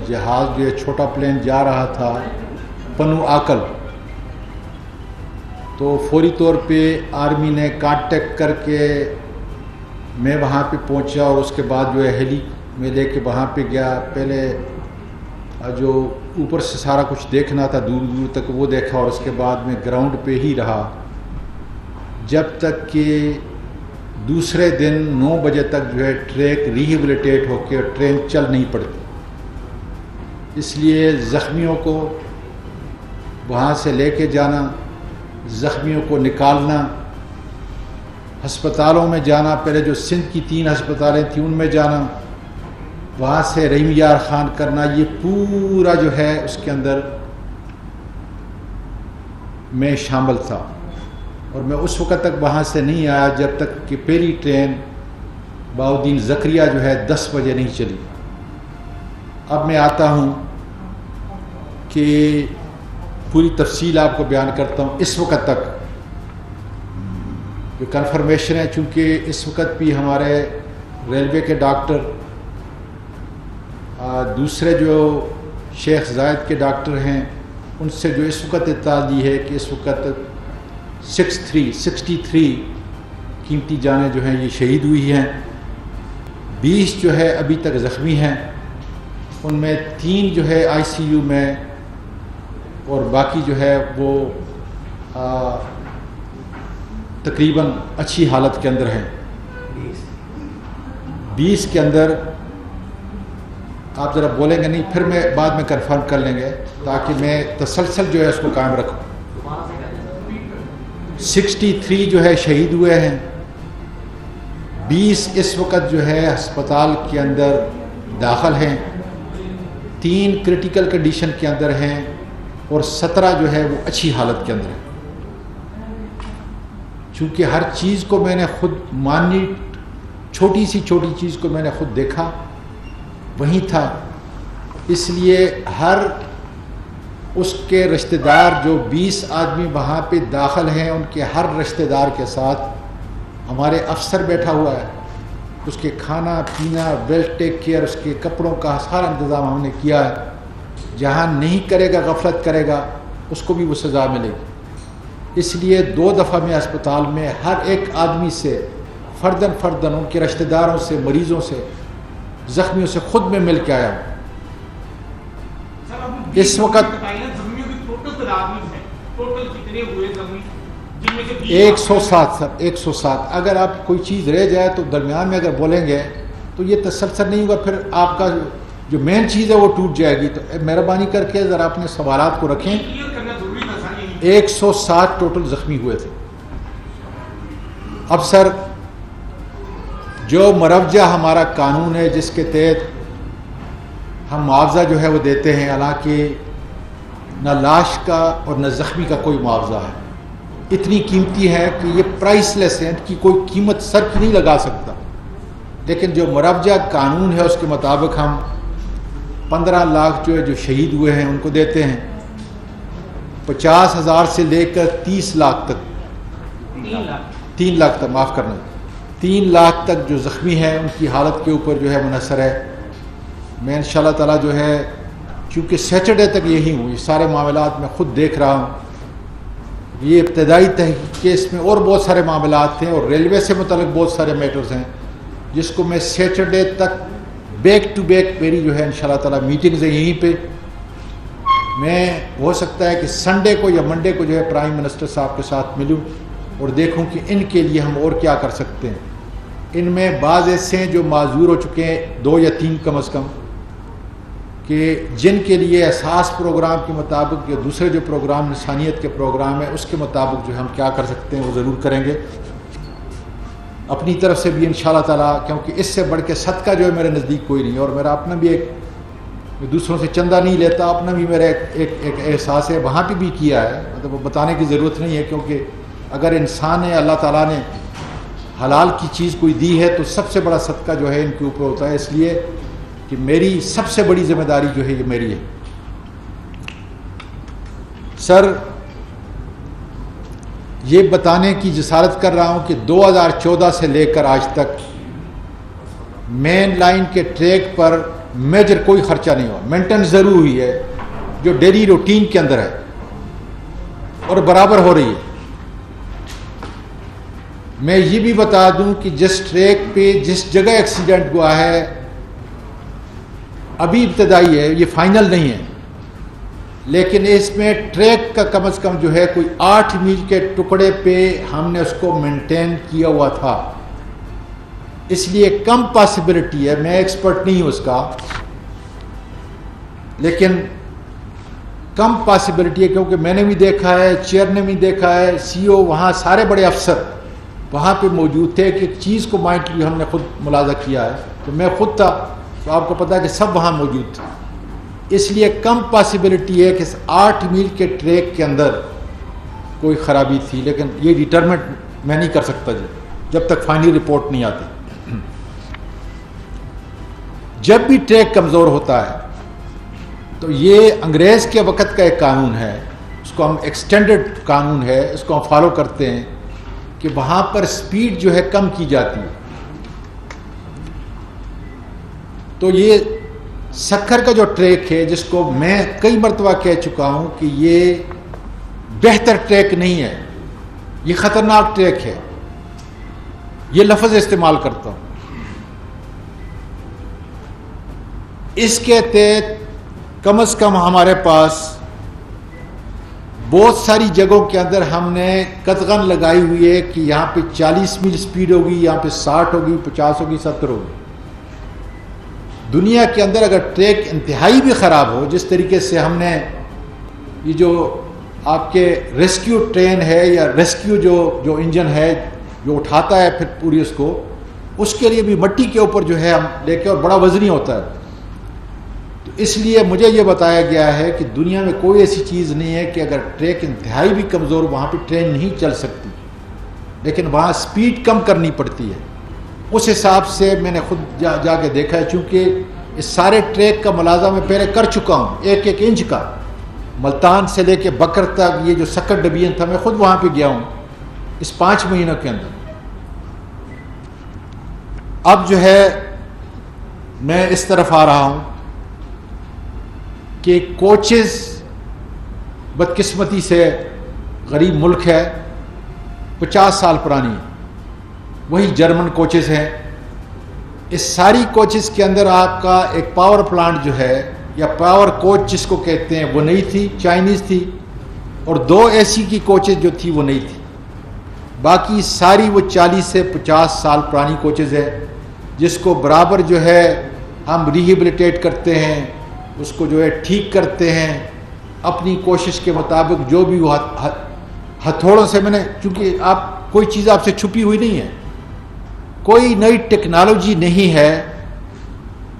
جہاز جو ہے چھوٹا پلین جا رہا تھا پنو آکل، تو فوری طور پہ آرمی نے کانٹیکٹ کر کے میں وہاں پہ پہنچا اور اس کے بعد جو ہے ہیلی میں لے کے وہاں پہ گیا. پہلے جو اوپر سے سارا کچھ دیکھنا تھا دور دور تک وہ دیکھا، اور اس کے بعد میں گراؤنڈ پہ ہی رہا جب تک کہ دوسرے دن 9 بجے تک جو ہے ٹریک ریہیبلیٹیٹ ہو کے ٹرین چل نہیں پڑتی. اس لیے زخمیوں کو وہاں سے لے کے جانا، زخمیوں کو نکالنا، ہسپتالوں میں جانا، پہلے جو سندھ کی 3 ہسپتالیں تھیں ان میں جانا، وہاں سے رحیم یار خان کرنا، یہ پورا جو ہے اس کے اندر میں شامل تھا. اور میں اس وقت تک وہاں سے نہیں آیا جب تک کہ پہلی ٹرین بہاؤالدین زکریا جو ہے 10 بجے نہیں چلی. اب میں آتا ہوں کہ پوری تفصیل آپ کو بیان کرتا ہوں. اس وقت تک جو کنفرمیشن ہے، چونکہ اس وقت بھی ہمارے ریلوے کے ڈاکٹر، دوسرے جو شیخ زائد کے ڈاکٹر ہیں، ان سے جو اس وقت اطلاع دی ہے کہ اس وقت 63 قیمتی جانیں جو ہیں یہ شہید ہوئی ہیں. 20 جو ہے ابھی تک زخمی ہیں، ان میں 3 جو ہے ICU میں، اور باقی جو ہے وہ تقریباً اچھی حالت کے اندر ہیں. 20 کے اندر آپ ذرا بولیں گے نہیں، پھر میں بعد میں کنفرم کر لیں گے تاکہ میں تسلسل جو ہے اس کو قائم رکھوں. 63 جو ہے شہید ہوئے ہیں، 20 اس وقت جو ہے ہسپتال کے اندر داخل ہیں، 3 کرٹیکل کنڈیشن کے اندر ہیں، اور 17 جو ہے وہ اچھی حالت کے اندر ہیں. چونکہ ہر چیز کو میں نے خود مانی، چھوٹی سی چیز کو میں نے خود دیکھا، وہیں تھا، اس لیے ہر اس کے رشتہ دار جو 20 آدمی وہاں پہ داخل ہیں، ان کے ہر رشتہ دار کے ساتھ ہمارے افسر بیٹھا ہوا ہے. اس کے کھانا پینا، ویل ٹیک کیئر، اس کے کپڑوں کا سارا انتظام ہم نے کیا ہے. جہاں نہیں کرے گا، غفلت کرے گا، اس کو بھی وہ سزا ملے گی. اس لیے 2 دفعہ میں اسپتال میں ہر ایک آدمی سے فرداً ان کے رشتہ داروں سے، مریضوں سے، زخمیوں سے خود میں مل کے آیا ہوں. اس وقت 107 سر، 107. اگر آپ کوئی چیز رہ جائے تو درمیان میں اگر بولیں گے تو یہ تسلسل نہیں ہوگا، پھر آپ کا جو مین چیز ہے وہ ٹوٹ جائے گی. تو مہربانی کر کے ذرا اپنے سوالات کو رکھیں. 107 ٹوٹل زخمی ہوئے تھے. اب سر جو مروجہ ہمارا قانون ہے جس کے تحت ہم معاوضہ جو ہے وہ دیتے ہیں، حالانکہ نہ لاش کا اور نہ زخمی کا کوئی معاوضہ ہے. اتنی قیمتی ہے کہ یہ پرائس لیس ہے، ان کی کوئی قیمت سر کی نہیں لگا سکتا. لیکن جو مروجہ قانون ہے اس کے مطابق ہم 15 لاکھ جو ہے جو شہید ہوئے ہیں ان کو دیتے ہیں. 50,000 سے لے کر 30 لاکھ تک، 3 لاکھ تک، معاف کرنا، 3 لاکھ تک جو زخمی ہیں ان کی حالت کے اوپر جو ہے منحصر ہے. میں انشاءاللہ تعالیٰ جو ہے چونکہ سیٹرڈے تک یہی ہوں، یہ سارے معاملات میں خود دیکھ رہا ہوں. یہ ابتدائی تحقیق کے اس میں اور بہت سارے معاملات ہیں، اور ریلوے سے متعلق بہت سارے میٹرز ہیں جس کو میں سیٹرڈے تک بیک ٹو بیک میری جو ہے انشاءاللہ تعالیٰ میٹنگز ہیں یہیں پہ. میں ہو سکتا ہے کہ سنڈے کو یا منڈے کو جو ہے پرائم منسٹر صاحب کے ساتھ ملوں اور دیکھوں کہ ان کے لیے ہم اور کیا کر سکتے ہیں. ان میں بعض ایسے ہیں جو معذور ہو چکے ہیں، 2 یا 3 کم از کم، کہ جن کے لیے احساس پروگرام کے مطابق یا دوسرے جو پروگرام انسانیت کے پروگرام ہے اس کے مطابق جو ہم کیا کر سکتے ہیں وہ ضرور کریں گے. اپنی طرف سے بھی انشاءاللہ تعالیٰ، کیونکہ اس سے بڑھ کے صدقہ جو ہے میرے نزدیک کوئی نہیں، اور میرا اپنا بھی میں دوسروں سے چندہ نہیں لیتا، اپنا بھی میرا ایک احساس ہے، وہاں پہ بھی کیا ہے. مطلب وہ بتانے کی ضرورت نہیں ہے، کیونکہ اگر انسان ہے، اللہ تعالیٰ نے حلال کی چیز کوئی دی ہے تو سب سے بڑا صدقہ جو ہے ان کے اوپر ہوتا ہے. اس لیے کہ میری سب سے بڑی ذمہ داری جو ہے یہ میری ہے. سر یہ بتانے کی جسارت کر رہا ہوں کہ 2014 سے لے کر آج تک مین لائن کے ٹریک پر میجر کوئی خرچہ نہیں ہوا. مینٹیننس ضرور ہوئی ہے جو ڈیلی روٹین کے اندر ہے اور برابر ہو رہی ہے. میں یہ بھی بتا دوں کہ جس ٹریک پہ جس جگہ ایکسیڈنٹ ہوا ہے ابھی ابتدائی ہے, یہ فائنل نہیں ہے, لیکن اس میں ٹریک کا کم از کم جو ہے کوئی 8 میل کے ٹکڑے پہ ہم نے اس کو مینٹین کیا ہوا تھا. اس لیے کم پاسبلٹی ہے, میں ایکسپرٹ نہیں ہوں اس کا, لیکن کم پاسبلٹی ہے کیونکہ میں نے بھی دیکھا ہے, چیئر نے بھی دیکھا ہے, سی او وہاں سارے بڑے افسر وہاں پہ موجود تھے کہ ایک چیز کو مائنڈلی ہم نے خود ملاحظہ کیا ہے. تو میں خود تھا تو آپ کو پتا ہے کہ سب وہاں موجود تھے. اس لیے کم پاسبلٹی ہے کہ 8 میل کے ٹریک کے اندر کوئی خرابی تھی, لیکن یہ ڈیٹرمنٹ میں نہیں کر سکتا جب تک فائنل رپورٹ نہیں آتی. جب بھی ٹریک کمزور ہوتا ہے تو یہ انگریز کے وقت کا ایک قانون ہے, اس کو ہم ایکسٹینڈڈ قانون ہے, اس کو ہم فالو کرتے ہیں کہ وہاں پر سپیڈ جو ہے کم کی جاتی ہے. تو یہ سکھر کا جو ٹریک ہے جس کو میں کئی مرتبہ کہہ چکا ہوں کہ یہ بہتر ٹریک نہیں ہے, یہ خطرناک ٹریک ہے, یہ لفظ استعمال کرتا ہوں. اس کے تحت کم از کم ہمارے پاس بہت ساری جگہوں کے اندر ہم نے قدغن لگائی ہوئی ہے کہ یہاں پہ 40 میل سپیڈ ہوگی, یہاں پہ 60 ہوگی, 50 ہوگی, 70 ہوگی. دنیا کے اندر اگر ٹریک انتہائی بھی خراب ہو, جس طریقے سے ہم نے یہ جو آپ کے ریسکیو ٹرین ہے یا ریسکیو جو انجن ہے جو اٹھاتا ہے پھر پوری اس کے لیے بھی مٹی کے اوپر جو ہے ہم لے کے, اور بڑا وزنی ہوتا ہے. تو اس لیے مجھے یہ بتایا گیا ہے کہ دنیا میں کوئی ایسی چیز نہیں ہے کہ اگر ٹریک انتہائی بھی کمزور وہاں پہ ٹرین نہیں چل سکتی, لیکن وہاں سپیڈ کم کرنی پڑتی ہے. اس حساب سے میں نے خود جا کے دیکھا ہے, چونکہ اس سارے ٹریک کا ملاحظہ میں پہلے کر چکا ہوں, 1 انچ کا, ملتان سے لے کے بکر تک, یہ جو سکر ڈبین تھا میں خود وہاں پہ گیا ہوں اس 5 مہینوں کے اندر. اب جو ہے میں اس طرف آ رہا ہوں کہ کوچز بدقسمتی سے غریب ملک ہے, 50 سال پرانی, وہی جرمن کوچز ہیں. اس ساری کوچز کے اندر آپ کا ایک پاور پلانٹ جو ہے یا پاور کوچ جس کو کہتے ہیں وہ نئی تھی, چائنیز تھی, اور 2 اے سی کی کوچز جو تھی وہ نئی تھی. باقی ساری وہ 40 سے 50 سال پرانی کوچز ہے جس کو برابر جو ہے ہم ریہیبلیٹیٹ کرتے ہیں, اس کو جو ہے ٹھیک کرتے ہیں اپنی کوشش کے مطابق. جو بھی وہ ہتھوڑوں سے, میں نے چونکہ کوئی چیز آپ سے چھپی ہوئی نہیں ہے, کوئی نئی ٹیکنالوجی نہیں ہے,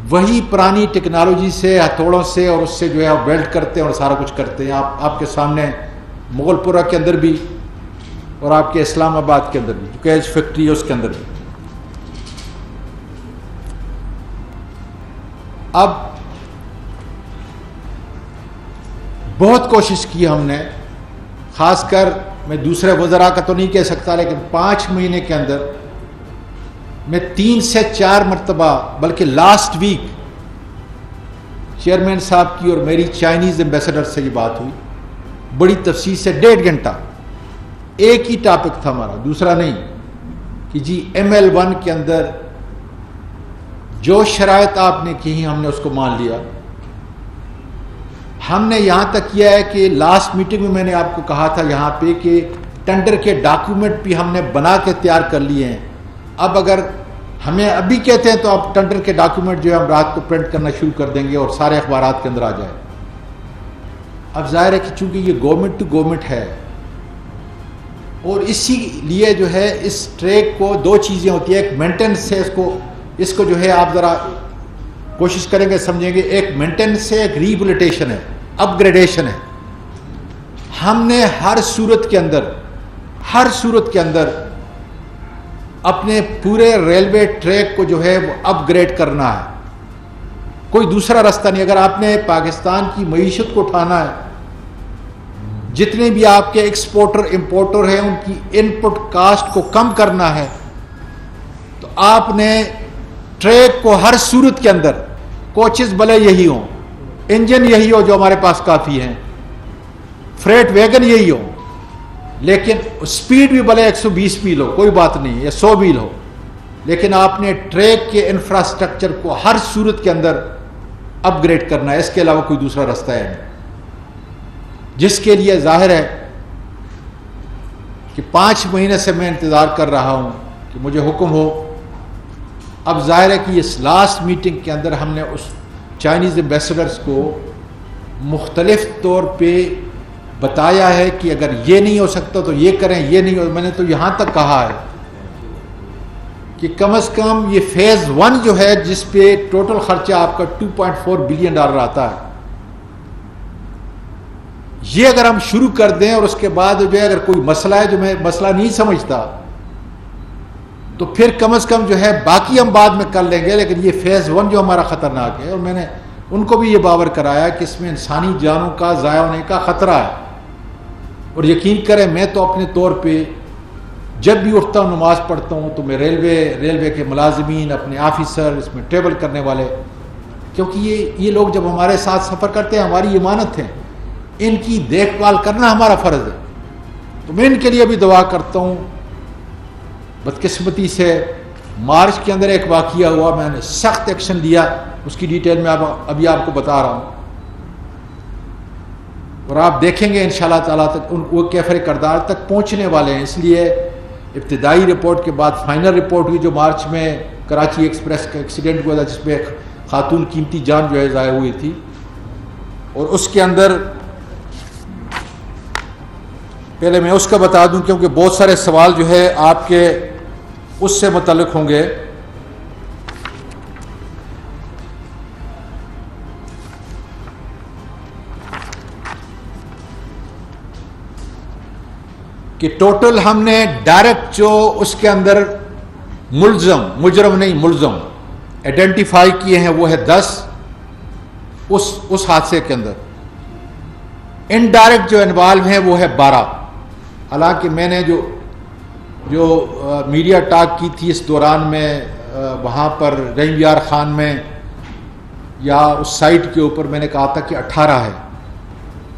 وہی پرانی ٹیکنالوجی سے ہتھوڑوں سے اور اس سے جو ہے آپ ویلڈ کرتے ہیں اور سارا کچھ کرتے ہیں. آپ کے سامنے مغل پورہ کے اندر بھی اور آپ کے اسلام آباد کے اندر بھی جو کیج فیکٹری ہے اس کے اندر بھی. اب بہت کوشش کی ہم نے, خاص کر میں دوسرے وزراء کا تو نہیں کہہ سکتا, لیکن 5 مہینے کے اندر میں 3 سے 4 مرتبہ, بلکہ لاسٹ ویک چیئرمین صاحب کی اور میری چائنیز ایمبیسڈر سے یہ بات ہوئی بڑی تفصیل سے, 1.5 گھنٹہ. ایک ہی ٹاپک تھا ہمارا, دوسرا نہیں, کہ جی ML1 کے اندر جو شرائط آپ نے کی ہم نے اس کو مان لیا. ہم نے یہاں تک کیا ہے کہ لاسٹ میٹنگ میں نے آپ کو کہا تھا یہاں پہ کہ ٹینڈر کے ڈاکیومنٹ بھی ہم نے بنا کے تیار کر لیے ہیں. اب اگر ہمیں ابھی کہتے ہیں تو آپ ٹینڈر کے ڈاکیومنٹ جو ہے ہم رات کو پرنٹ کرنا شروع کر دیں گے اور سارے اخبارات کے اندر آ جائے. اب ظاہر ہے کہ چونکہ یہ گورنمنٹ ٹو گورنمنٹ ہے, اور اسی لیے جو ہے اس ٹریک کو 2 چیزیں ہوتی ہیں, ایک مینٹیننس ہے, اس کو جو ہے آپ ذرا کوشش کریں گے سمجھیں گے, ایک مینٹیننس ہے, ایک ریہیبلیٹیشن ہے, اپ گریڈیشن ہے. ہم نے ہر صورت کے اندر اپنے پورے ریلوے ٹریک کو جو ہے وہ اپ گریڈ کرنا ہے, کوئی دوسرا راستہ نہیں. اگر آپ نے پاکستان کی معیشت کو اٹھانا ہے, جتنے بھی آپ کے ایکسپورٹر امپورٹر ہیں ان کی ان پٹ کاسٹ کو کم کرنا ہے, تو آپ نے ٹریک کو ہر صورت کے اندر کوچز بھلے یہی ہوں, انجن یہی ہو جو ہمارے پاس کافی ہیں, فریٹ ویگن یہی ہو, لیکن سپیڈ بھی بھلے 120 میل ہو, کوئی بات نہیں, یا 100 میل ہو, لیکن آپ نے ٹریک کے انفراسٹرکچر کو ہر صورت کے اندر اپ گریڈ کرنا ہے. اس کے علاوہ کوئی دوسرا راستہ ہے نہیں, جس کے لیے ظاہر ہے کہ 5 مہینے سے میں انتظار کر رہا ہوں کہ مجھے حکم ہو. اب ظاہر ہے کہ اس لاسٹ میٹنگ کے اندر ہم نے اس چائنیز ایمبیسڈرز کو مختلف طور پہ بتایا ہے کہ اگر یہ نہیں ہو سکتا تو یہ کریں, یہ نہیں ہو. میں نے تو یہاں تک کہا ہے کہ کم از کم یہ فیز 1 جو ہے جس پہ ٹوٹل خرچہ آپ کا $2.4 بلین آتا ہے, یہ اگر ہم شروع کر دیں اور اس کے بعد جو ہے اگر کوئی مسئلہ ہے جو میں مسئلہ نہیں سمجھتا تو پھر کم از کم جو ہے باقی ہم بعد میں کر لیں گے, لیکن یہ فیز 1 جو ہمارا خطرناک ہے, اور میں نے ان کو بھی یہ باور کرایا کہ اس میں انسانی جانوں کا ضائع ہونے کا خطرہ ہے. اور یقین کریں میں تو اپنے طور پہ جب بھی اٹھتا ہوں نماز پڑھتا ہوں تو میں ریلوے کے ملازمین, اپنے آفیسر, اس میں ٹریول کرنے والے, کیونکہ یہ لوگ جب ہمارے ساتھ سفر کرتے ہیں ہماری امانت ہیں, ان کی دیکھ بھال کرنا ہمارا فرض ہے. تو میں ان کے لیے بھی دعا کرتا ہوں. بدقسمتی سے مارچ کے اندر ایک واقعہ ہوا, میں نے سخت ایکشن لیا, اس کی ڈیٹیل میں ابھی آپ کو بتا رہا ہوں, اور آپ دیکھیں گے انشاءاللہ تعالیٰ تک وہ کیفر کردار تک پہنچنے والے ہیں. اس لیے ابتدائی رپورٹ کے بعد فائنل رپورٹ ہوئی جو مارچ میں کراچی ایکسپریس کا ایکسیڈنٹ ہوا تھا جس میں ایک خاتون قیمتی جان جو ہے ضائع ہوئی تھی, اور اس کے اندر پہلے میں اس کا بتا دوں کیونکہ بہت سارے سوال جو ہے آپ کے اس سے متعلق ہوں گے. کہ ٹوٹل ہم نے ڈائریکٹ جو اس کے اندر مجرم نہیں ملزم آئیڈینٹیفائی کیے ہیں وہ ہے 10 اس حادثے کے اندر. انڈائریکٹ جو انوالو ہیں وہ ہے 12. حالانکہ میں نے جو میڈیا ٹاک کی تھی اس دوران میں وہاں پر رحیم یار خان میں یا اس سائٹ کے اوپر میں نے کہا تھا کہ 18 ہے,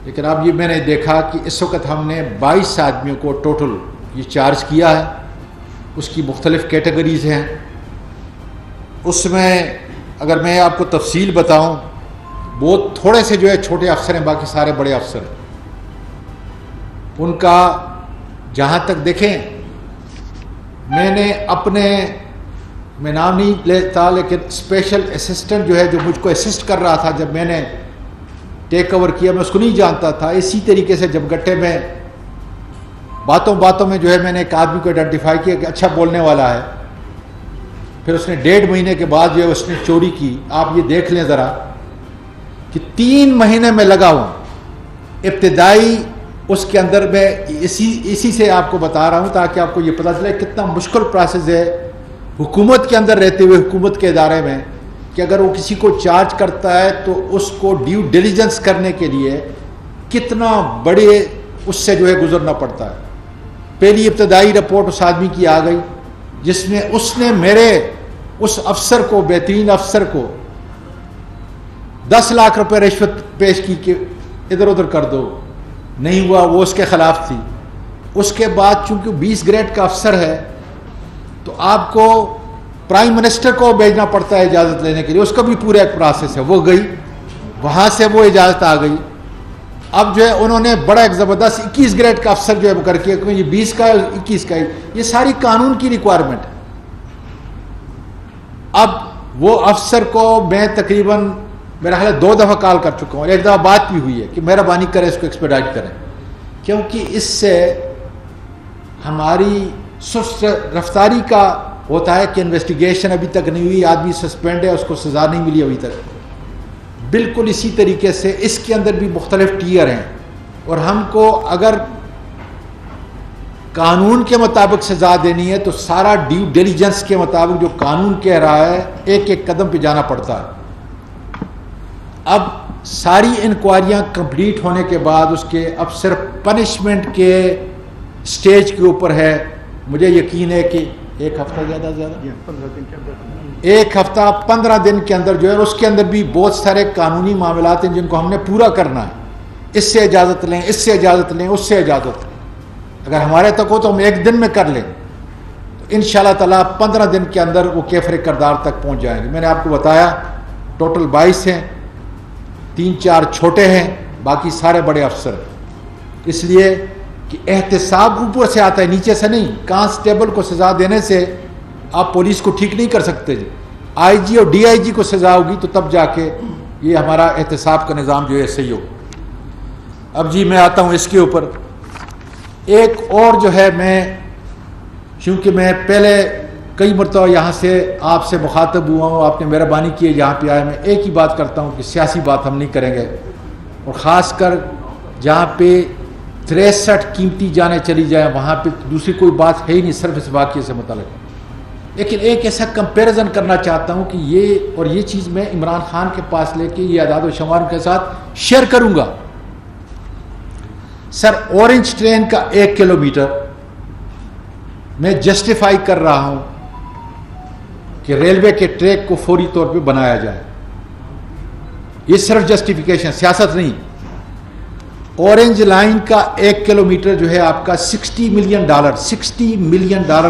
لیکن اب یہ میں نے دیکھا کہ اس وقت ہم نے 22 آدمیوں کو ٹوٹل یہ چارج کیا ہے. اس کی مختلف کیٹیگریز ہیں. اس میں اگر میں آپ کو تفصیل بتاؤں بہت تھوڑے سے جو ہے چھوٹے افسر ہیں, باقی سارے بڑے افسر ہیں. ان کا جہاں تک دیکھیں میں نے میں نام نہیں لیتا لیکن اسپیشل اسسٹنٹ جو ہے جو مجھ کو اسسٹ کر رہا تھا جب میں نے ٹیک اوور کیا, میں اس کو نہیں جانتا تھا. اسی طریقے سے جب گٹے میں باتوں میں جو ہے میں نے ایک آدمی کو آئیڈینٹیفائی کیا کہ اچھا بولنے والا ہے, پھر اس نے 1.5 مہینے کے بعد جو ہے اس نے چوری کی. آپ یہ دیکھ لیں ذرا کہ 3 مہینے میں لگا ہوں. ابتدائی اس کے اندر میں اسی سے آپ کو بتا رہا ہوں تاکہ آپ کو یہ پتہ چلے کتنا مشکل پروسیس ہے حکومت کے اندر رہتے ہوئے, حکومت کے ادارے میں, کہ اگر وہ کسی کو چارج کرتا ہے تو اس کو ڈیو ڈیلیجنس کرنے کے لیے کتنا بڑے اس سے جو ہے گزرنا پڑتا ہے. پہلی ابتدائی رپورٹ اس آدمی کی آ گئی جس میں اس نے میرے اس افسر کو, بہترین افسر کو 10 لاکھ روپے رشوت پیش کی کہ ادھر ادھر کر دو. نہیں ہوا, وہ اس کے خلاف تھی. اس کے بعد چونکہ 20 گریڈ کا افسر ہے تو آپ کو پرائم منسٹر کو بھیجنا پڑتا ہے اجازت لینے کے لیے, اس کا بھی پورا ایک پروسیس ہے. وہ گئی, وہاں سے وہ اجازت آ گئی. اب جو ہے انہوں نے بڑا ایک زبردست 21 گریڈ کا افسر جو ہے کر کے یہ 20 کا 21 کا, یہ ساری قانون کی ریکوائرمنٹ ہے. اب وہ افسر کو میں تقریباً میرا خیال 2 دفعہ کال کر چکا ہوں, اور ایک دفعہ بات بھی ہوئی ہے کہ مہربانی کریں اس کو ایکسپیڈائٹ کریں, کیونکہ اس سے ہماری سست رفتاری کا ہوتا ہے کہ انویسٹیگیشن ابھی تک نہیں ہوئی, آدمی سسپینڈ ہے, اس کو سزا نہیں ملی ابھی تک. بالکل اسی طریقے سے اس کے اندر بھی مختلف ٹیئر ہیں, اور ہم کو اگر قانون کے مطابق سزا دینی ہے تو سارا ڈیو ڈیلیجنس کے مطابق جو قانون کہہ رہا ہے ایک ایک قدم پہ جانا پڑتا ہے. اب ساری انکوائریاں کمپلیٹ ہونے کے بعد اس کے اب صرف پنشمنٹ کے سٹیج کے اوپر ہے. مجھے یقین ہے کہ ایک ہفتہ زیادہ ایک ہفتہ 15 دن کے اندر جو ہے، اس کے اندر بھی بہت سارے قانونی معاملات ہیں جن کو ہم نے پورا کرنا ہے. اس سے اجازت لیں، اس سے اجازت لیں، اس سے اجازت لیں. اگر ہمارے تک ہو تو ہم ایک دن میں کر لیں، تو انشاءاللہ تعالیٰ 15 دن کے اندر وہ کیفر کردار تک پہنچ جائیں گے. میں نے آپ کو بتایا ٹوٹل 22 ہیں، 3-4 چھوٹے ہیں، باقی سارے بڑے افسر ہیں. اس لیے کہ احتساب اوپر سے آتا ہے، نیچے سے نہیں. کانسٹیبل کو سزا دینے سے آپ پولیس کو ٹھیک نہیں کر سکتے جی. آئی جی اور ڈی آئی جی کو سزا ہوگی تو تب جا کے یہ ہمارا احتساب کا نظام جو ہے صحیح ہوگا. اب جی میں آتا ہوں اس کے اوپر. ایک اور جو ہے، میں چونکہ میں پہلے کئی مرتبہ یہاں سے آپ سے مخاطب ہوا ہوں، آپ نے مہربانی کی ہے یہاں پہ آئے. میں ایک ہی بات کرتا ہوں کہ سیاسی بات ہم نہیں کریں گے، اور خاص کر جہاں پہ 63 قیمتی جانیں چلی جائیں وہاں پہ دوسری کوئی بات ہے ہی نہیں، صرف اس واقعے سے متعلق. لیکن ایک ایسا کمپیریزن کرنا چاہتا ہوں کہ یہ چیز میں عمران خان کے پاس لے کے یہ اعداد و شمار کے ساتھ شیئر کروں گا. سر، اورنج ٹرین کا 1 کلومیٹر میں جسٹیفائی کر رہا ہوں کہ ریلوے کے ٹریک کو فوری طور پہ بنایا جائے. یہ صرف جسٹیفیکیشن، سیاست نہیں. اورنج لائن کا 1 کلومیٹر جو ہے آپ کا $60 ملین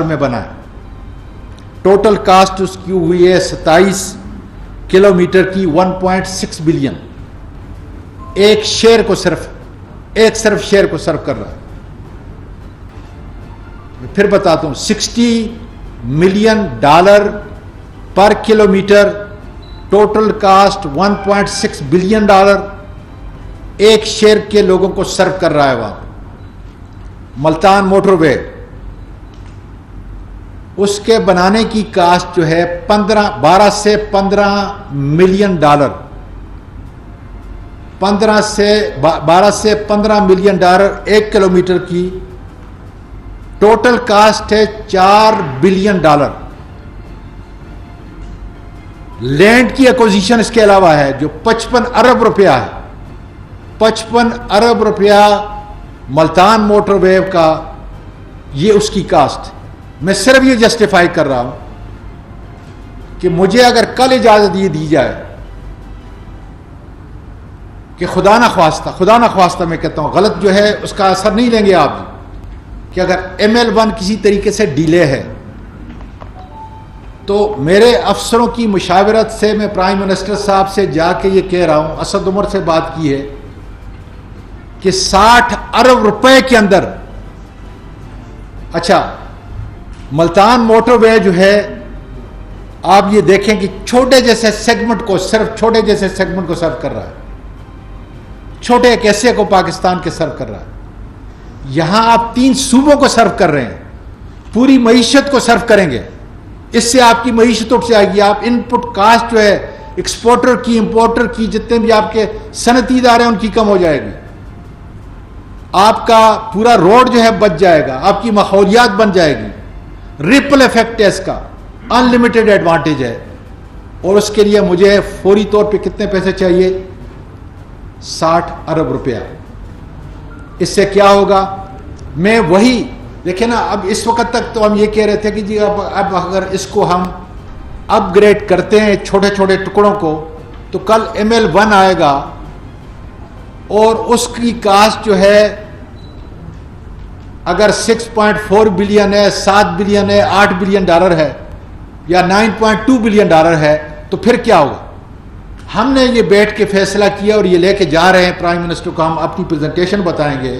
میں بنا ہے. ٹوٹل کاسٹ اس کی ہوئی ہے 27 کلومیٹر کی 1.6 بلین. ایک صرف شیئر کو سرو کر رہا ہے. میں پھر بتاتا ہوں، $60 ملین پر کلومیٹر، ٹوٹل کاسٹ $1.6 بلین، ایک شیئر کے لوگوں کو سرو کر رہا ہے وہاں. ملتان موٹر وے، اس کے بنانے کی کاسٹ جو ہے $12 سے $15 ملین، 12 سے $15 ملین 1 کلومیٹر کی. ٹوٹل کاسٹ ہے $4 بلین. لینڈ کی ایکوزیشن اس کے علاوہ ہے جو 55 ارب روپیہ ہے. 55 ارب روپیہ ملتان موٹر وے کا، یہ اس کی کاسٹ. میں صرف یہ جسٹیفائی کر رہا ہوں کہ مجھے اگر کل اجازت یہ دی جائے کہ خدا نہ خواستہ میں کہتا ہوں، غلط جو ہے اس کا اثر نہیں لیں گے آپ، کہ اگر ML1 کسی طریقے سے ڈیلے ہے تو میرے افسروں کی مشاورت سے میں پرائم منسٹر صاحب سے جا کے یہ کہہ رہا ہوں، اسد عمر سے بات کی ہے کہ 60 ارب روپے کے اندر. اچھا، ملتان موٹر وے جو ہے آپ یہ دیکھیں کہ چھوٹے جیسے سیگمنٹ کو سرو کر رہا ہے. چھوٹے ایک ایسے کو پاکستان کے سرو کر رہا ہے. یہاں آپ 3 صوبوں کو سرو کر رہے ہیں، پوری معیشت کو سرو کریں گے. اس سے آپ کی معیشت اٹھ سے آئے گی. آپ ان پٹ کاسٹ جو ہے ایکسپورٹر کی، امپورٹر کی، جتنے بھی آپ کے صنعتی ادارے ہیں ان کی کم ہو جائے گی. آپ کا پورا روڈ جو ہے بچ جائے گا، آپ کی ماحولیات بن جائے گی. ریپل ایفیکٹ ہے اس کا، ان لمیٹڈ ایڈوانٹیج ہے. اور اس کے لیے مجھے فوری طور پہ کتنے پیسے چاہیے؟ 60 ارب روپیہ. اس سے کیا ہوگا؟ میں وہی دیکھیں نا، اب اس وقت تک تو ہم یہ کہہ رہے تھے کہ جی اب اگر اس کو ہم اپ گریڈ کرتے ہیں چھوٹے چھوٹے ٹکڑوں کو تو کل ML1 آئے گا اور اس کی کاسٹ جو ہے اگر 6.4 بلین ہے، 7 بلین ہے، 8 بلین ڈالر ہے یا 9.2 بلین ڈالر ہے تو پھر کیا ہوگا؟ ہم نے یہ بیٹھ کے فیصلہ کیا اور یہ لے کے جا رہے ہیں پرائم منسٹر کو. ہم اپنی پریزنٹیشن بتائیں گے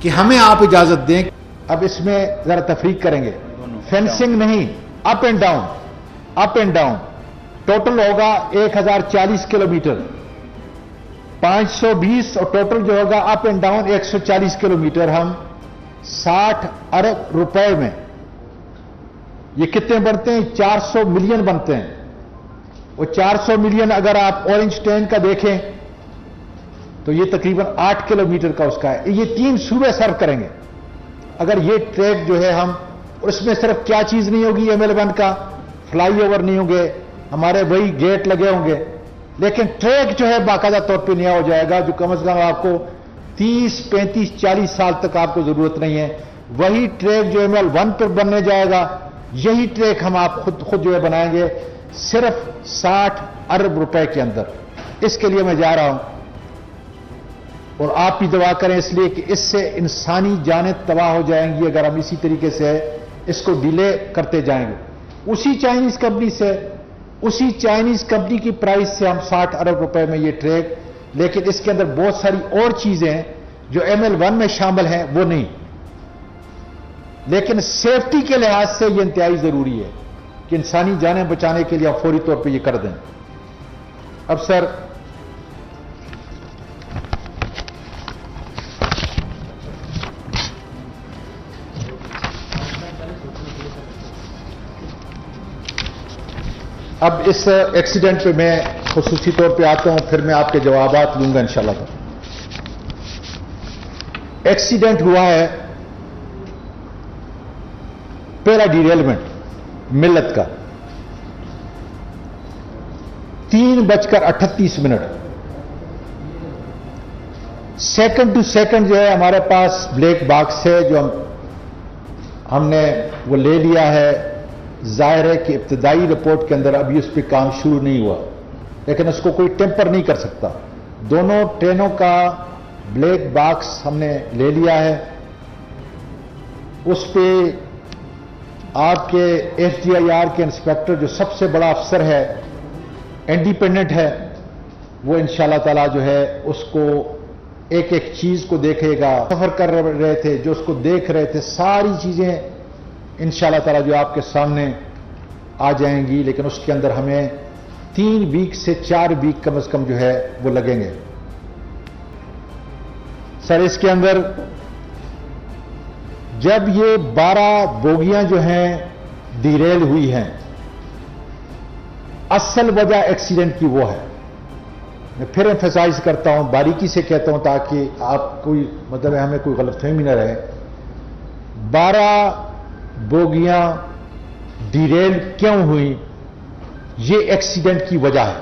کہ ہمیں آپ اجازت دیں. اب اس میں ذرا تفریق کریں گے، فینسنگ نہیں، اپ اینڈ ڈاؤن. ٹوٹل ہوگا 1040 کلومیٹر، 520 اور ٹوٹل جو ہوگا اپ اینڈ ڈاؤن 140 کلومیٹر. ہم 60 ارب روپے میں یہ کتنے بنتے ہیں؟ 400 ملین بنتے ہیں. وہ 400 ملین اگر آپ اورنج ٹرین کا دیکھیں تو یہ تقریباً 8 کلومیٹر کا اس کا ہے. یہ 3 صوبے سرو کریں گے اگر یہ ٹریک جو ہے ہم. اور اس میں صرف کیا چیز نہیں ہوگی ML1 کا، فلائی اوور نہیں ہوں گے، ہمارے وہی گیٹ لگے ہوں گے، لیکن ٹریک جو ہے باقاعدہ طور پہ نیا ہو جائے گا جو کم از کم آپ کو 30 35 40 سال تک آپ کو ضرورت نہیں ہے. وہی ٹریک جو ML1 پر بننے جائے گا یہی ٹریک ہم آپ خود جو ہے بنائیں گے صرف 60 ارب روپے کے اندر. اس کے لیے میں جا رہا ہوں اور آپ بھی دعا کریں اس لیے کہ اس سے انسانی جانیں تباہ ہو جائیں گی اگر ہم اسی طریقے سے اس کو ڈیلے کرتے جائیں گے. اسی چائنیز کمپنی کی پرائس سے ہم 60 ارب روپے میں یہ ٹریک، لیکن اس کے اندر بہت ساری اور چیزیں ہیں جو ML1 میں شامل ہیں وہ نہیں، لیکن سیفٹی کے لحاظ سے یہ انتہائی ضروری ہے کہ انسانی جانیں بچانے کے لیے آپ فوری طور پہ یہ کر دیں. اب سر اب اس ایکسیڈنٹ پہ میں خصوصی طور پہ آتا ہوں، پھر میں آپ کے جوابات لوں گا انشاءاللہ. ایکسیڈنٹ ہوا ہے پہلا ڈیریلمنٹ ملت کا 3:38 سیکنڈ ٹو سیکنڈ جو ہے ہمارے پاس بلیک باکس ہے جو ہم نے وہ لے لیا ہے. ظاہر ہے کہ ابتدائی رپورٹ کے اندر ابھی اس پہ کام شروع نہیں ہوا، لیکن اس کو کوئی ٹیمپر نہیں کر سکتا. دونوں ٹرینوں کا بلیک باکس ہم نے لے لیا ہے. اس پہ آپ کے FGIR کے انسپیکٹر جو سب سے بڑا افسر ہے، انڈیپینڈنٹ ہے، وہ انشاءاللہ تعالی جو ہے اس کو ایک ایک چیز کو دیکھے گا. سفر کر رہے تھے جو اس کو دیکھ رہے تھے، ساری چیزیں انشاءاللہ تعالی جو آپ کے سامنے آ جائیں گی، لیکن اس کے اندر ہمیں 3 ویک سے 4 ویک کم از کم جو ہے وہ لگیں گے. سر اس کے اندر جب یہ 12 بوگیاں جو ہیں ڈیریل ہوئی ہیں، اصل وجہ ایکسیڈنٹ کی وہ ہے. میں پھر ایمفیسائز کرتا ہوں، باریکی سے کہتا ہوں تاکہ آپ کوئی ہمیں کوئی غلط فہمی نہ رہے. 12 بوگیاں ڈیریل کیوں ہوئی؟ یہ ایکسیڈنٹ کی وجہ ہے.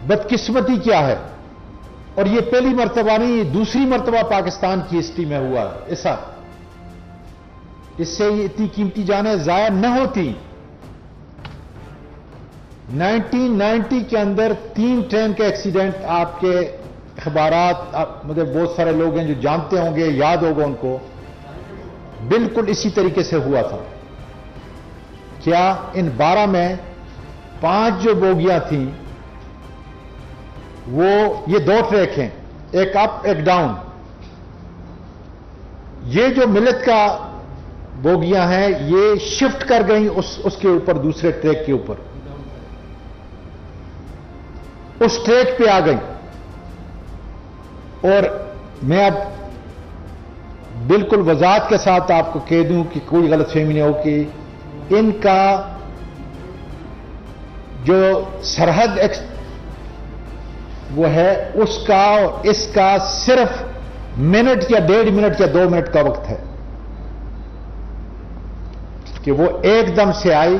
بدقسمتی کیا ہے؟ اور یہ پہلی مرتبہ نہیں، یہ دوسری مرتبہ پاکستان کی ہسٹری میں ہوا ایسا. اس سے یہ اتنی قیمتی جانیں ضائع نہ ہوتی. 1990 کے اندر 3 ٹرین کا ایکسیڈنٹ، آپ کے اخبارات بہت سارے لوگ ہیں جو جانتے ہوں گے، یاد ہوگا ان کو، بالکل اسی طریقے سے ہوا تھا. کیا ان 12 میں 5 جو بوگیاں تھیں وہ یہ 2 ٹریک ہیں، ایک اپ ایک ڈاؤن. یہ جو ملت کا بوگیاں ہیں یہ شفٹ کر گئیں اس کے اوپر، دوسرے ٹریک کے اوپر، اس ٹریک پہ آ گئی. اور میں اب بالکل وضاحت کے ساتھ آپ کو کہہ دوں کہ کوئی غلط فہمی نہیں ہو کہ ان کا جو سرحد وہ ہے اس کا اور اس کا صرف منٹ یا 1.5 منٹ یا 2 منٹ کا وقت ہے کہ وہ ایک دم سے آئی.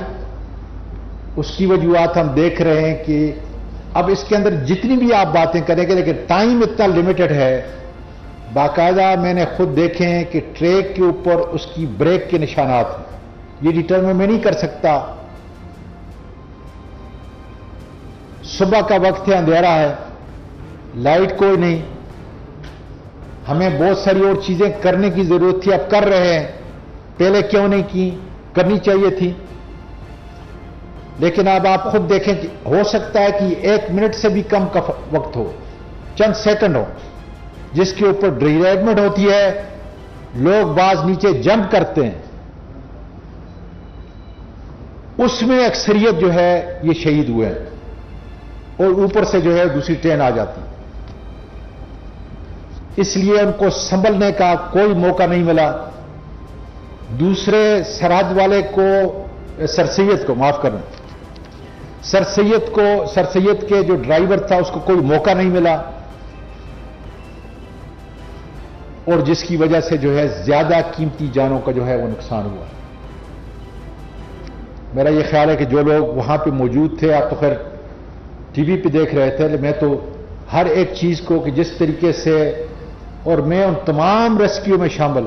اس کی وجوہات ہم دیکھ رہے ہیں کہ اب اس کے اندر جتنی بھی آپ باتیں کریں گے، لیکن ٹائم اتنا لمیٹڈ ہے. باقاعدہ میں نے خود دیکھے ہیں کہ ٹریک کے اوپر اس کی بریک کے نشانات ہیں. یہ ڈیٹرمن میں نہیں کر سکتا. صبح کا وقت ہے، اندھیرا ہے، لائٹ کوئی نہیں، ہمیں بہت ساری اور چیزیں کرنے کی ضرورت تھی، اب کر رہے ہیں. پہلے کیوں نہیں کی؟ کرنی چاہیے تھی. لیکن اب آپ خود دیکھیں کہ ہو سکتا ہے کہ 1 منٹ سے بھی کم کا وقت ہو، چند سیکنڈ ہو، جس کے اوپر ڈیریلمنٹ ہوتی ہے. لوگ بعض نیچے جمپ کرتے ہیں، اس میں اکثریت جو ہے یہ شہید ہوئے ہیں، اور اوپر سے جو ہے دوسری ٹرین آ جاتی. اس لیے ان کو سنبھلنے کا کوئی موقع نہیں ملا. دوسرے سرحد والے کو، سر سید کو معاف کرنا، سر سید کے جو ڈرائیور تھا اس کو کوئی موقع نہیں ملا، اور جس کی وجہ سے جو ہے زیادہ قیمتی جانوں کا جو ہے وہ نقصان ہوا. میرا یہ خیال ہے کہ جو لوگ وہاں پہ موجود تھے، آپ تو خیر ٹی وی پہ دیکھ رہے تھے، میں تو ہر ایک چیز کو کہ جس طریقے سے، اور میں ان تمام ریسکیو میں شامل،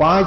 5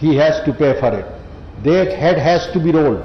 he has to pay for it. That head has to be rolled.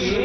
3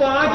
5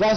10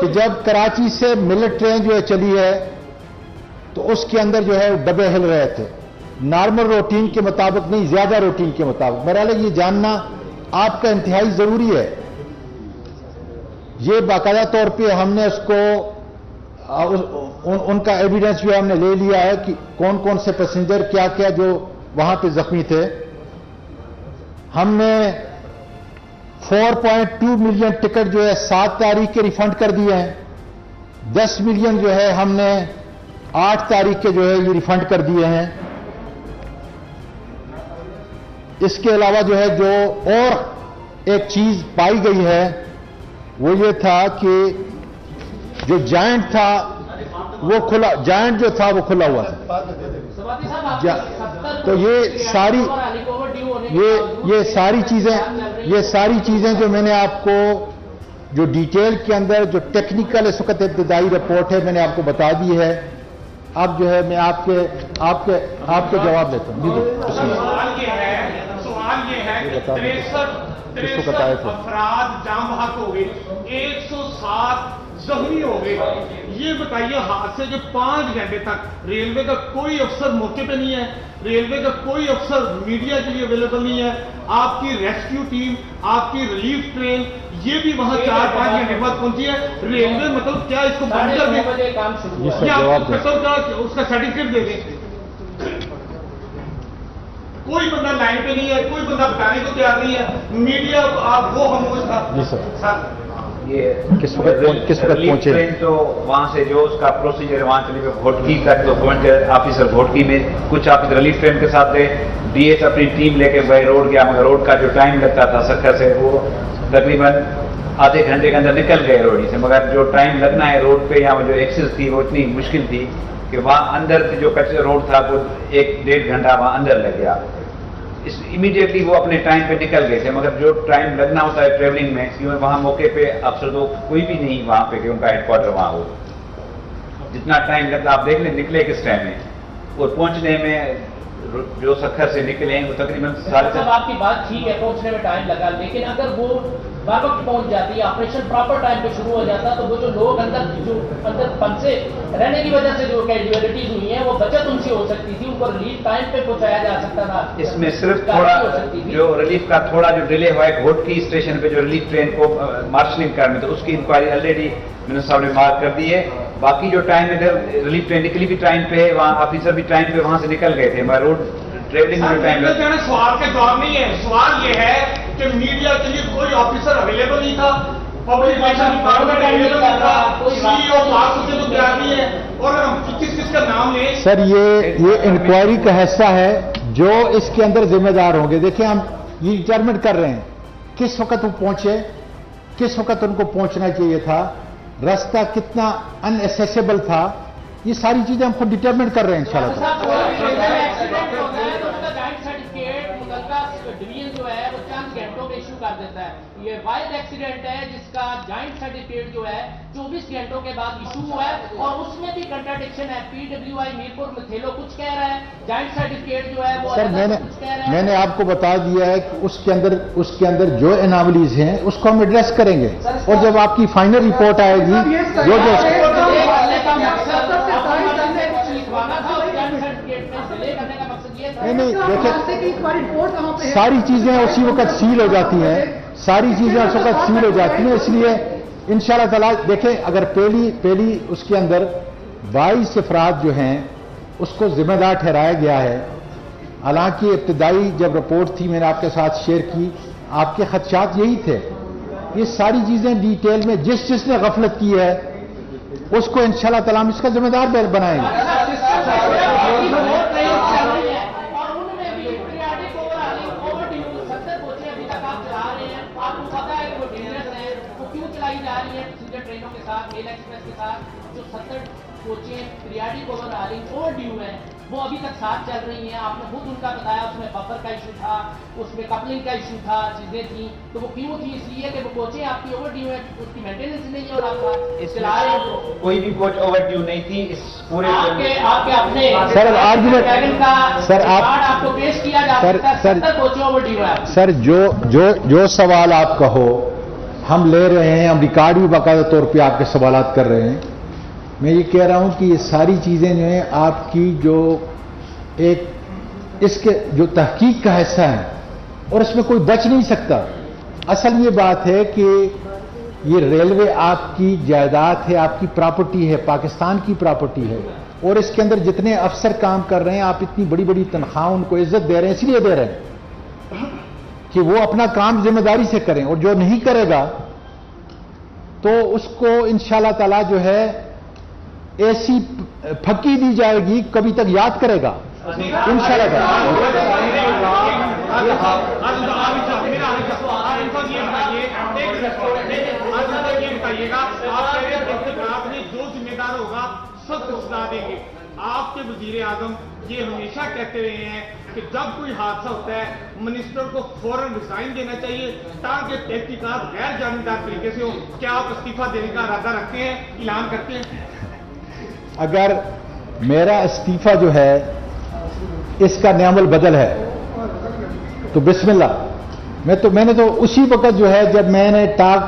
کہ جب کراچی سے ملٹ ٹرین جو ہے چلی ہے تو اس کے اندر جو ہے ڈبے ہل رہے تھے، نارمل روٹین کے مطابق نہیں، زیادہ روٹین کے مطابق۔ میرا لئے یہ جاننا آپ کا انتہائی ضروری ہے۔ یہ باقاعدہ طور پہ ہم نے اس کو ان کا ایویڈنس جو ہم نے لے لیا ہے کہ کون کون سے پیسنجر کیا کیا جو وہاں پہ زخمی تھے۔ ہم نے 4.2 ملین ٹکٹ جو ہے 7 تاریخ کے ریفنڈ کر دیے ہیں، 10 ملین جو ہے ہم نے 8 تاریخ کے جو ہے یہ ریفنڈ کر دیے ہیں۔ اس کے علاوہ جو ہے جو اور ایک چیز پائی گئی ہے وہ یہ تھا کہ جو جائنٹ تھا وہ کھلا، جائنٹ جو تھا وہ کھلا ہوا تھا۔ تو یہ ساری چیزیں جو میں نے آپ کو جو ڈیٹیل کے اندر جو ٹیکنیکل اس وقت ابتدائی رپورٹ ہے میں نے آپ کو بتا دی ہے۔ اب جو ہے میں آپ کے جواب دیتا ہوں۔ سوال یہ ہے کہ 63 افراد جام بحق ہو گئے، 107 زخمی ہو گئے۔ یہ بتائیے حادثے کے 5 گھنٹے تک ریلوے کا کوئی افسر موقع پہ نہیں ہے، ریلوے کا کوئی افسر میڈیا کے لیے اویلیبل نہیں ہے۔ آپ کی ریسکیو ٹیم، آپ کی ریلیف ٹرین یہ بھی وہاں 4-5 گھنٹے بعد پہنچی ہے۔ ریلوے مطلب کیا اس کو بند کر دیں یا پیٹرول کا اس کا سرٹیفکیٹ دے دیں؟ کوئی بندہ لائن پہ نہیں ہے، کوئی بندہ بتانے کو تیار نہیں ہے، میڈیا آپ وہ خاموش تھا۔ یہ کس وقت پہنچے تو وہاں سے جو اس کا پروسیجر وہاں چلے گئے گھوٹکی تک، تو گورنمنٹ آفیسر گھوٹکی میں کچھ آفیسر ریلیف ٹرین کے ساتھ تھے، ڈی ایس اپنی ٹیم لے کے بائی روڈ گیا، مگر روڈ کا جو ٹائم لگتا تھا سکھر سے وہ تقریباً آدھے گھنٹے کے اندر نکل گئے روڈ سے، مگر جو ٹائم لگنا ہے روڈ پہ یہاں جو ایکسس تھی وہ اتنی مشکل تھی کہ وہاں اندر جو کچرے روڈ تھا وہ 1-1.5 گھنٹہ وہاں اندر لگ گیا۔ امیڈیٹلی وہ اپنے ٹائم پہ نکل گئے تھے، مگر جو ٹائم لگنا ہوتا ہے ٹریولنگ میں کیونکہ وہاں موقع پہ افسر تو کوئی بھی نہیں وہاں پہ کہ ان کا ہیڈ کوارٹر وہاں ہو، جتنا ٹائم لگتا آپ دیکھ لیں نکلے کس ٹائم میں، اور پہنچنے میں جو سکھر سے نکلے ہیں وہ تقریباً آپ کی بات ٹھیک ہے، پہنچنے میں ٹائم لگا، لیکن اگر وہ بار وقت پہنچ جاتی ہے، آپریشن پراپر ٹائم پہ شروع ہو جاتا تو وہ جو لوگ اندر پھنسے رہنے کی وجہ سے جو کیجویلٹیز ہوئی ہیں وہ بچت ان سے ہو سکتی تھی، ان کو ریلیف ٹائم پہ پہنچایا جا سکتا تھا۔ اس میں صرف تھوڑا جو ریلیف کا تھوڑا جو ڈیلے ہوا ہے گھوٹکی اسٹیشن پہ جو ریلیف ٹرین کو مارشلنگ کرنے تو اس کی انکوائری آلریڈی منسٹر صاحب نے مارک کر دی ہے۔ باقی جو ٹائم ادھر ریلیف ٹرین نکلی بھی ٹائم پہ، وہاں آفیسر بھی ٹائم پہ وہاں سے نکل گئے تھے، مگر روڈ ٹریولنگ میں ٹائم لگا۔ سوال کا جواب نہیں ہے، سوال یہ ہے کہ میڈیا کے لیے کوئی آفیسر اویلیبل نہیں تھا، پبلک ریلیشن ڈپارٹمنٹ اویلیبل نہیں تھا، سی او پاس ہوتے تو تیار نہیں ہے، اور کس کا نام لیں؟ سر یہ انکوائری کا حصہ ہے جو اس کے اندر ذمہ دار ہوں گے۔ دیکھیں ہم یہ ڈٹرمنٹ کر رہے ہیں کس وقت وہ پہنچے، کس وقت ان کو پہنچنا چاہیے تھا، راستہ کتنا ان ایسیسیبل تھا، یہ ساری چیزیں ہم خود ڈٹرمنٹ کر رہے ہیں انشاءاللہ۔ ڈویژن جو ہے وہ چند گھنٹوں میں ایشو کر دیتا ہے۔ یہ واحد ایکسیڈنٹ ہے جس کا جوائنٹ سرٹیفکیٹ جو ہے 24 گھنٹوں کے بعد ایشو ہوا ہے، اور اس میں بھی کنٹراڈکشن ہے۔ پی ڈبلیو آئی میرپور متھیلو کچھ کہہ رہا ہے، جوائنٹ سرٹیفکیٹ جو ہے وہ سر کچھ کہہ رہا ہے۔ میں نے آپ کو بتا دیا ہے کہ اس کے اندر جو اناملیز ہیں اس کو ہم ایڈریس کریں گے، اور جب آپ کی فائنل رپورٹ آئے گی جو نہیں دیکھیں ساری چیزیں اسی وقت سیل ہو جاتی ہیں، ساری چیزیں اس وقت سیل ہو جاتی ہیں، اس لیے انشاءاللہ تعالیٰ دیکھیں اگر پہلی اس کے اندر 22 افراد جو ہیں اس کو ذمہ دار ٹھہرایا گیا ہے۔ حالانکہ ابتدائی جب رپورٹ تھی میں نے آپ کے ساتھ شیئر کی، آپ کے خدشات یہی تھے۔ یہ ساری چیزیں ڈیٹیل میں جس نے غفلت کی ہے اس کو انشاءاللہ تعالیٰ ہم اس کا ذمہ دار بنائیں گے۔ ٹرینوں کے ساتھ میل ایکسپریس کے ساتھ جو 70 کوچیں periodic overhauling overdue ہیں وہ ابھی تک ساتھ چل رہی ہیں۔ آپ نے خود ان کا بتایا اس میں بفر کا ایشو تھا، اس میں کپلنگ کا ایشو تھا، چیزیں تھیں، تو وہ کیوں تھی؟ اس لیے کہ وہ کوچیں آپ کی اوور ڈیو ہیں، اس کی مینٹیننس نہیں ہے، اور آپ چلا رہے ہیں کوئی بھی کوچ اوور ڈیو نہیں تھی اس پورے آپ کے اپنے سر آرگومنٹ سر آپ کو پیش کیا جا سکتا ہے 70 کوچیں اوور ڈیو ہے۔ سر جو سوال آپ کا ہو ہم لے رہے ہیں, ہم ریکارڈ بھی باقاعدہ طور پہ آپ کے سوالات کر رہے ہیں. میں یہ کہہ رہا ہوں کہ یہ ساری چیزیں جو ہیں آپ کی جو ایک اس کے جو تحقیق کا حصہ ہے اور اس میں کوئی بچ نہیں سکتا. اصل یہ بات ہے کہ یہ ریلوے آپ کی جائیداد ہے, آپ کی پراپرٹی ہے, پاکستان کی پراپرٹی ہے, اور اس کے اندر جتنے افسر کام کر رہے ہیں آپ اتنی بڑی بڑی تنخواہ ان کو عزت دے رہے ہیں, اس لیے دے رہے ہیں کہ وہ اپنا کام ذمہ داری سے کریں, اور جو نہیں کرے گا تو اس کو انشاءاللہ تعالی جو ہے ایسی پھکی دی جائے گی کبھی تک یاد کرے گا انشاءاللہ جو ذمہ دار ہوگا سخت سزا دیں گے. آپ کے وزیر اعظم یہ ہمیشہ کہتے رہے ہیں کہ جب کوئی حادثہ ہوتا ہے منسٹر کو فوراً ریزائن دینا چاہیے تاکہ تحقیقات غیر جانبدار طریقے سے ہو. کیا آپ استعفیٰ دینے کا ارادہ رکھتے ہیں, اعلان کرتے ہیں؟ اگر میرا استعفیٰ جو ہے اس کا نعم البدل ہے تو بسم اللہ. میں نے تو اسی وقت جو ہے جب میں نے ٹاک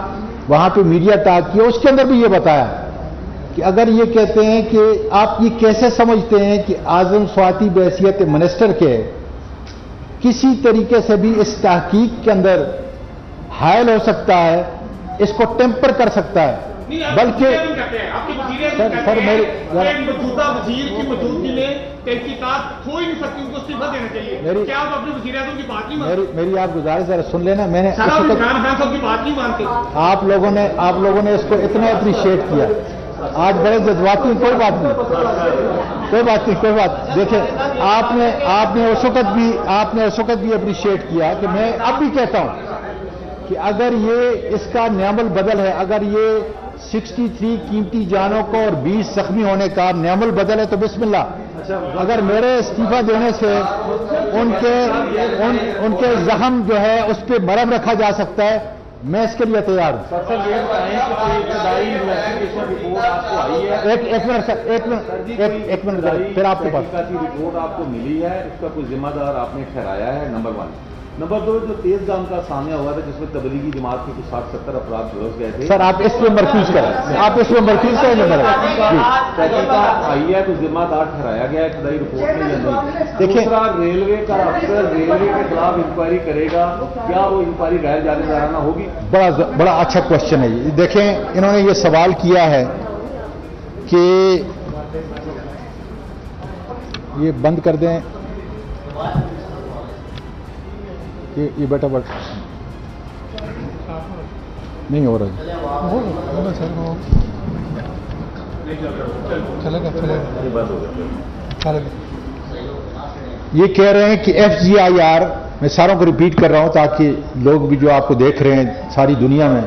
وہاں پہ میڈیا ٹاک کیا اس کے اندر بھی یہ بتایا کہ اگر یہ کہتے ہیں کہ آپ یہ کیسے سمجھتے ہیں کہ اعظم سواتی بحیثیت منسٹر کے کسی طریقے سے بھی اس تحقیق کے اندر حائل ہو سکتا ہے, اس کو ٹیمپر کر سکتا ہے, بلکہ موجودہ وزیر کی موجودگی میں تحقیقات ہو ہی نہیں سکتی, ان کو استعفیٰ دینا چاہیے. کیا آپ اپنے وزیر اعظم کی بات نہیں مانتے؟ میری آپ گزارش ذرا سن لینا. میں نے عمران خان صاحب کی بات نہیں مانتے. آپ لوگوں نے اس کو اتنا اپریشیٹ کیا. آج بڑے جذباتی, کوئی بات نہیں. دیکھیں آپ نے اس وقت بھی اپریشیٹ کیا کہ میں اب بھی کہتا ہوں کہ اگر یہ اس کا نعم البدل ہے, اگر یہ 63 قیمتی جانوں کو اور 20 زخمی ہونے کا نعم البدل ہے تو بسم اللہ. اگر میرے استعفیٰ دینے سے ان کے زخم جو ہے اس پہ مرہم رکھا جا سکتا ہے, میں اس کے لیے تیار ہوں. ایک منٹ پھر آپ کے پاس رپورٹ آپ کو ملی ہے, اس کا کوئی ذمہ دار آپ نے ٹھہرایا ہے, نمبر 1. نمبر 2, جو تیز گام کا سامنے ہوا تھا جس میں تبلیغی جماعت کے کچھ 60-70 افراد جھلس گئے تھے. سر آپ اس پہ مرکوز کریں. تحقیقات آئی ہے تو ذمہ دار ٹھہرایا گیا ہے ابتدائی رپورٹ میں یا نہیں؟ دوسرا, ریلوے کا افسر ریلوے کے خلاف انکوائری کرے گا, کیا وہ انکوائری غیر جانبدارانہ ہوگی؟ بڑا اچھا کوشچن ہے یہ. دیکھیں انہوں نے یہ سوال کیا ہے کہ یہ بند کر دیں, یہ بیٹا نہیں ہو رہا. یہ کہہ رہے ہیں کہ FGIR, میں ساروں کو ریپیٹ کر رہا ہوں تاکہ لوگ بھی جو آپ کو دیکھ رہے ہیں ساری دنیا میں,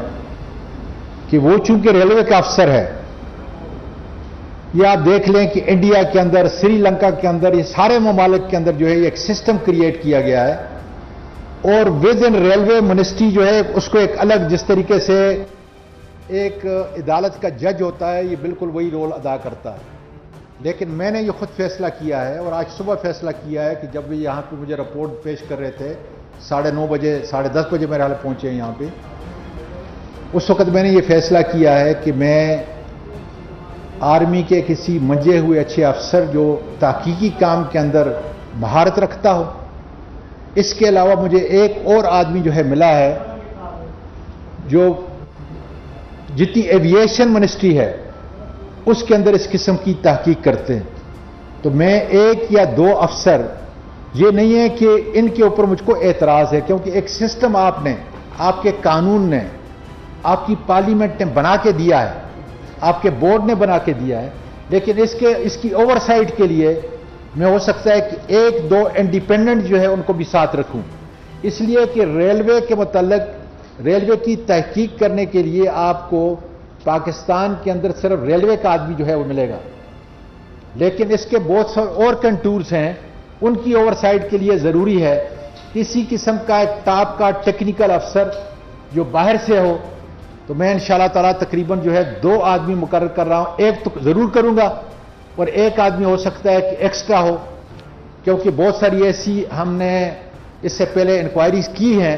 کہ وہ چونکہ ریلوے کا افسر ہے, یہ آپ دیکھ لیں کہ انڈیا کے اندر, سری لنکا کے اندر, یہ سارے ممالک کے اندر جو ہے یہ ایک سسٹم کریٹ کیا گیا ہے, اور ود ان ریلوے منسٹری جو ہے اس کو ایک الگ, جس طریقے سے ایک عدالت کا جج ہوتا ہے, یہ بالکل وہی رول ادا کرتا ہے. لیکن میں نے یہ خود فیصلہ کیا ہے, اور آج صبح فیصلہ کیا ہے کہ جب وہ یہاں پہ مجھے رپورٹ پیش کر رہے تھے 9:30 بجے 10:30 بجے میرے حال پہنچے ہیں یہاں پہ, اس وقت میں نے یہ فیصلہ کیا ہے کہ میں آرمی کے کسی منجے ہوئے اچھے افسر جو تحقیقی کام کے اندر مہارت رکھتا ہو, اس کے علاوہ مجھے ایک اور آدمی جو ہے ملا ہے جو جتنی ایویشن منسٹری ہے اس کے اندر اس قسم کی تحقیق کرتے ہیں. تو میں 1 یا 2 افسر, یہ نہیں ہے کہ ان کے اوپر مجھ کو اعتراض ہے, کیونکہ ایک سسٹم آپ نے, آپ کے قانون نے, آپ کی پارلیمنٹ نے بنا کے دیا ہے, آپ کے بورڈ نے بنا کے دیا ہے, لیکن اس کی اوور سائٹ کے لیے میں ہو سکتا ہے کہ 1-2 انڈیپینڈنٹ جو ہے ان کو بھی ساتھ رکھوں, اس لیے کہ ریلوے کے متعلق ریلوے کی تحقیق کرنے کے لیے آپ کو پاکستان کے اندر صرف ریلوے کا آدمی جو ہے وہ ملے گا, لیکن اس کے بہت سارے اور کنٹورز ہیں, ان کی اوور سائٹ کے لیے ضروری ہے کسی قسم کا ایک ٹاپ کا ٹیکنیکل افسر جو باہر سے ہو. تو میں انشاءاللہ تعالیٰ تقریباً جو ہے 2 آدمی مقرر کر رہا ہوں, 1 تو ضرور کروں گا اور 1 آدمی ہو سکتا ہے کہ ایکسٹرا ہو, کیونکہ بہت ساری ایسی ہم نے اس سے پہلے انکوائریز کی ہیں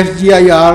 FGIR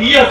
DS,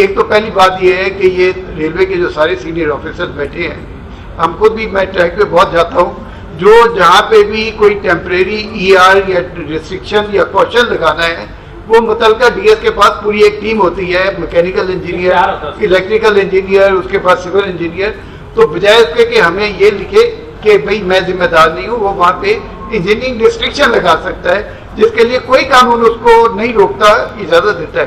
ایک تو پہلی بات یہ ہے کہ یہ ریلوے کے جو سارے سینئر آفیسر بیٹھے ہیں، ہم خود بھی، میں ٹریک پہ بہت جاتا ہوں، جو جہاں پہ بھی کوئی ٹیمپریری ای آر یا ریسٹرکشن یا کوشچن لگانا ہے، وہ متعلقہ ڈی ایس کے پاس پوری ایک ٹیم ہوتی ہے، میکینیکل انجینئر، الیکٹریکل انجینئر، اس کے پاس سول انجینئر. تو بجائے اس کے کہ ہمیں یہ لکھے کہ بھئی میں ذمہ دار نہیں ہوں، وہ وہاں پہ انجینئرنگ ریسٹرکشن لگا سکتا ہے، جس کے لیے کوئی قانون اس کو نہیں روکتا، اجازت دیتا ہے.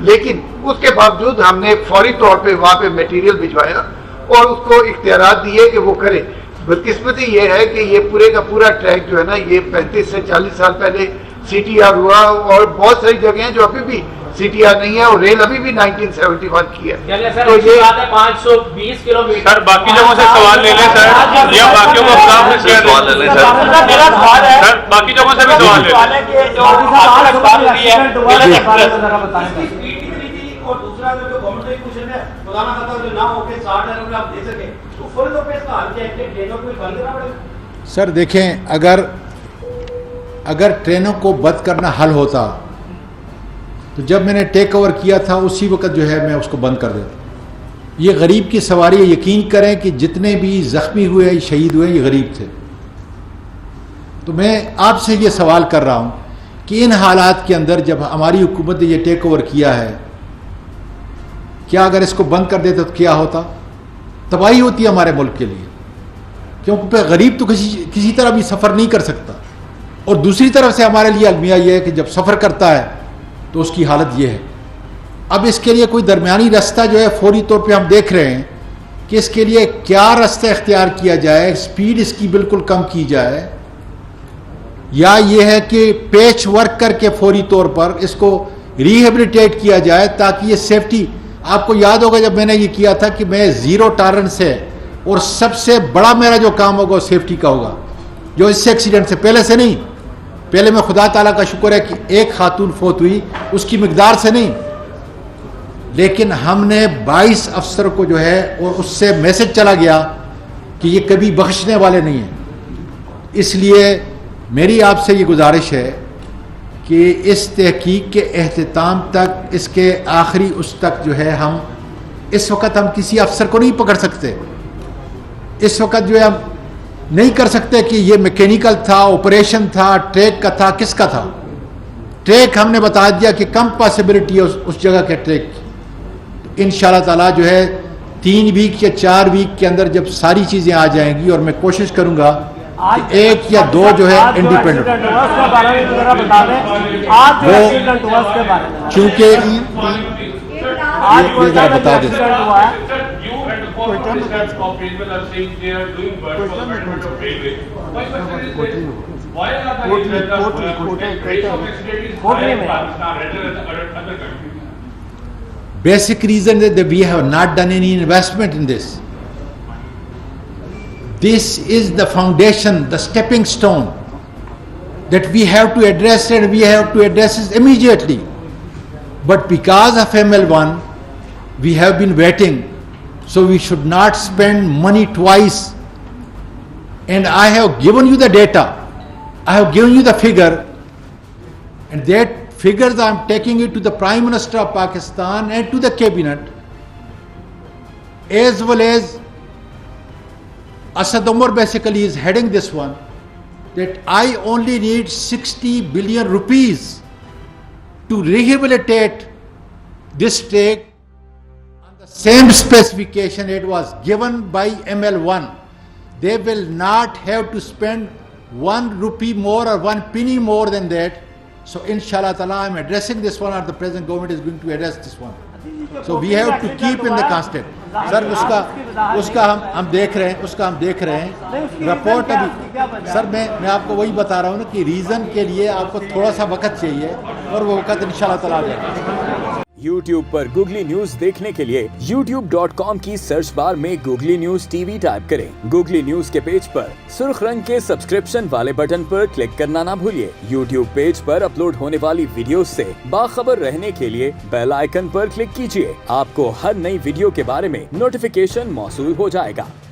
لیکن اس کے باوجود ہم نے فوری طور پہ وہاں پہ میٹیریل بھجوایا اور اس کو اختیارات دیے کہ وہ کرے. بدقسمتی یہ ہے کہ یہ پورے کا پورا ٹریک جو ہے نا، یہ 35 سے 40 سال پہلے سی ٹی آر ہوا، اور بہت ساری جگہیں ہیں جو ابھی بھی سی ٹی آر نہیں ہے، اور ریل ابھی بھی 1971 کی ہے. تو یہ 520 کلومیٹر. سر باقی جگہوں سے سوال لے لیں سر، یا باقیوں کو خلاف سے سوال لے لیں سر، باقی جگہوں سے بھی سوال لے لیں. اور دوسرا جو گورنمنٹ کا کوشچن ہے، خدا نہ خاصا جو نہ ہو کے 60 ڈالر میں آپ دے سکیں، تو فوری طور پہ اس کا حل کیا ہے کہ ٹرینوں کو بند کرنا پڑے گا؟ سر دیکھیں، اگر ٹرینوں کو بند کرنا حل ہوتا تو جب میں نے ٹیک اوور کیا تھا اسی وقت جو ہے میں اس کو بند کر دیتا. یہ غریب کی سواری ہے. یقین کریں کہ جتنے بھی زخمی ہوئے، شہید ہوئے، یہ غریب تھے. تو میں آپ سے یہ سوال کر رہا ہوں کہ ان حالات کے اندر جب ہماری حکومت نے یہ ٹیک اوور کیا ہے، کیا اگر اس کو بند کر دیتے تو کیا ہوتا؟ تباہی ہوتی ہے ہمارے ملک کے لیے، کیونکہ غریب تو کسی طرح بھی سفر نہیں کر سکتا. اور دوسری طرف سے ہمارے لیے المیہ یہ ہے کہ جب سفر کرتا ہے تو اس کی حالت یہ ہے. اب اس کے لیے کوئی درمیانی راستہ جو ہے فوری طور پہ ہم دیکھ رہے ہیں کہ اس کے لیے کیا راستہ اختیار کیا جائے. سپیڈ اس کی بالکل کم کی جائے، یا یہ ہے کہ پیچ ورک کر کے فوری طور پر اس کو ریہیبلیٹیٹ کیا جائے تاکہ یہ سیفٹی. آپ کو یاد ہوگا جب میں نے یہ کیا تھا کہ میں زیرو ٹالرنس ہے، اور سب سے بڑا میرا جو کام ہوگا وہ سیفٹی کا ہوگا، جو اس سے ایکسیڈنٹ سے پہلے سے نہیں. پہلے میں خدا تعالیٰ کا شکر ہے کہ ایک خاتون فوت ہوئی، اس کی مقدار سے نہیں، لیکن ہم نے 22 افسر کو جو ہے اور اس سے میسج چلا گیا کہ یہ کبھی بخشنے والے نہیں ہیں. اس لیے میری آپ سے یہ گزارش ہے کہ اس تحقیق کے اختتام تک، اس کے آخری اس تک جو ہے ہم اس وقت ہم کسی افسر کو نہیں پکڑ سکتے. اس وقت جو ہے ہم نہیں کر سکتے کہ یہ میکینیکل تھا، آپریشن تھا، ٹریک کا تھا، کس کا تھا. ٹریک ہم نے بتا دیا کہ کم پاسبلٹی ہے اس جگہ کے ٹریک کی. انشاءاللہ تعالیٰ جو ہے 3 ویک یا 4 ویک کے اندر جب ساری چیزیں آ جائیں گی، اور میں کوشش کروں گا کہ 1 یا 2 جو ہے انڈیپینڈنٹ، چونکہ یہ ذرا بتا دیں. Basic reason is that we have not done any investment in this. This is the foundation, the stepping stone that we have to address, and we have to address it immediately. But because of ML1, we have been waiting, so we should not spend money twice. And I have given you the data, I have given you the figure, and that figures I am taking it to the Prime Minister of Pakistan and to the cabinet, as well as Asad Umar basically is heading this one, that I only need 60 billion rupees to rehabilitate this track on the same specification it was given by ML1. They will not have to spend 1 rupee more or 1 penny more than that. So inshallah ta'ala I am addressing this one, or the present government is going to address this one. So we have to keep in the constant. سر اس کا ہم دیکھ رہے ہیں report. ابھی سر میں آپ کو وہی بتا رہا ہوں نا کہ ریزن کے لیے آپ کو تھوڑا سا وقت چاہیے، اور وہ وقت انشاءاللہ تعالیٰ آ جائے گا. YouTube پر گوگلی نیوز دیکھنے کے لیے youtube.com کی سرچ بار میں googly news T V type کریں. گوگلی نیوز کے پیج پر سرخ رنگ کے سبسکرپشن والے بٹن پر کلک کرنا نہ بھولیے. YouTube پیج پر اپلوڈ ہونے والی ویڈیوز سے باخبر رہنے کے لیے بیل آئیکن پر کلک کیجیے. آپ کو ہر نئی ویڈیو کے بارے میں نوٹیفیکیشن موصول ہو جائے گا.